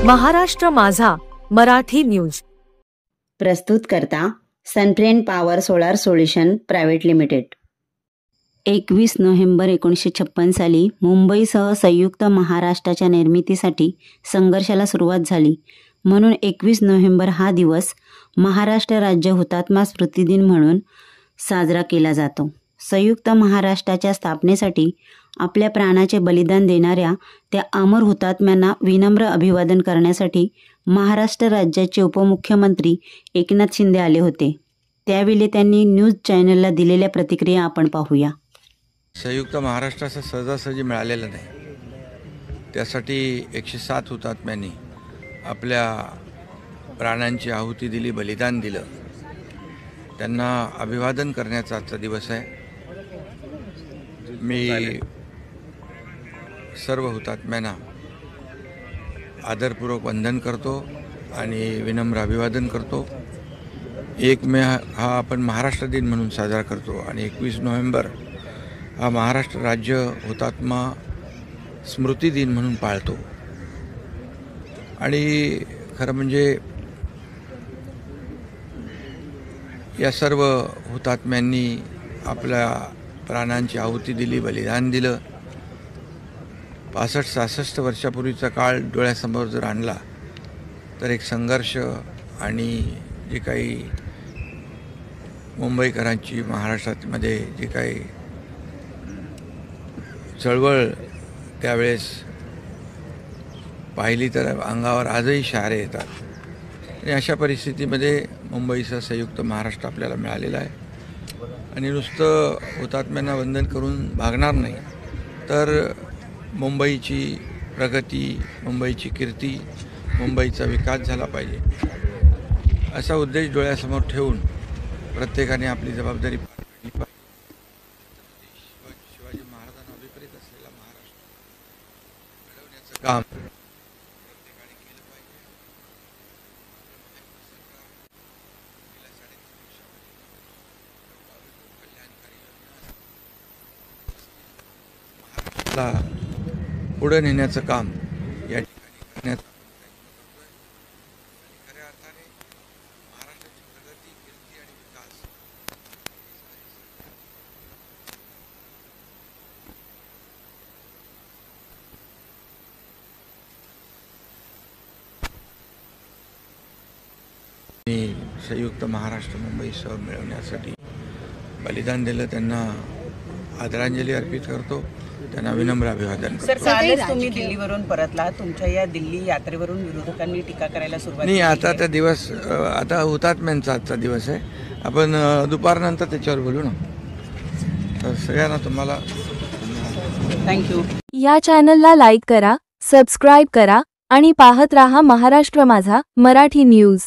महाराष्ट्र माझा मराठी न्यूज प्रस्तुत करता Sunfriend Power Solar Solution Private Limited. 21 November 1956 साली मुंबईसह संयुक्त महाराष्ट्राच्या निर्मितीसाठी संघर्षाला सुरुवात झाली। म्हणून 21 नोव्हेंबर हा दिवस महाराष्ट्र राज्य हुतात्मा स्मृती दिन म्हणून साजरा केला जातो। संयुक्त महाराष्ट्राच्या स्थापनेसाठी आपल्या प्राणाचे बलिदान देणाऱ्या त्या अमर हुतात्म्यांना विनम्र अभिवादन करण्यासाठी महाराष्ट्र राज्याचे उपमुख्यमंत्री एकनाथ शिंदे आले होते। त्यावेळी त्यांनी न्यूज चॅनलला दिलेल्या प्रतिक्रिया आपण पाहूया। संयुक्त महाराष्ट्राचा सहजासहजी मिळालेला नाही, त्यासाठी 107 हुतात्म्यांनी आपल्या प्राणांची आहुती दिली, बलिदान दिलं। त्यांना अभिवादन करण्याचा आजचा दिवस आहे। मी सर्व हुतात्म्यांना आदरपूर्वक वंदन करतो आणि विनम्र अभिवादन करतो। 1 मे हा आपण महाराष्ट्र दिन म्हणून साजरा करतो आणि 21 नोव्हेंबर हा महाराष्ट्र राज्य हुतात्मा स्मृती दिन म्हणून पाळतो। आणि खरं म्हणजे या सर्व हुतात्म्यांनी आपल्या प्राणांची आहुती दिली, बलिदान दिलं। 65-66 वर्षापूर्वीचा काळ डोळ्यासमोर जर आणला तर एक संघर्ष आणि जे काही मुंबईकरांची महाराष्ट्रामध्ये जी काही चळवळ त्यावेळेस पाहिली तर अंगावर आजही शहारे येतात। आणि अशा परिस्थितीमध्ये मुंबईचा संयुक्त महाराष्ट्र आपल्याला मिळालेला आहे। आणि नुसतं हुतात्म्यांना वंदन करून भागणार नाही, तर मुंबईची प्रगती, मुंबईची कीर्ती, मुंबईचा विकास झाला पाहिजे असा उद्देश डोळ्यासमोर ठेवून प्रत्येकाने आपली जबाबदारी पार पाडली पाहिजे। शिवाजी महाराजांना विपरीत असलेला महाराष्ट्र घडवण्याचं काम प्रत्येकाने केलं पाहिजे। महाराष्ट्राला पुढे नेण्याचं काम या ठिकाणी करण्याचा खऱ्या अर्थाने महाराष्ट्राची प्रगती, कीर्ती आणि विकास संयुक्त महाराष्ट्र मुंबईसह मिळवण्यासाठी बलिदान दिलं। त्यांना आदरांजली अर्पित करतो, त्यांना विनम्र अभिवादन करतो। सर, कालच तुम्ही दिल्लीवरून परतला। तुमच्या या दिल्ली यात्रेवरून विरोधकांनी टीका करायला सुरुवात केली। आता त्या दिवस आता हुतात्म्यांचा आजचा दिवस आहे, आपण दुपारनंतर त्याच्यावर बोलू ना। तर सगळ्यांना तुम्हाला थँक्यू। या चॅनलला लाईक करा, सबस्क्राइब करा आणि पाहत रहा महाराष्ट्र माझा मराठी न्यूज।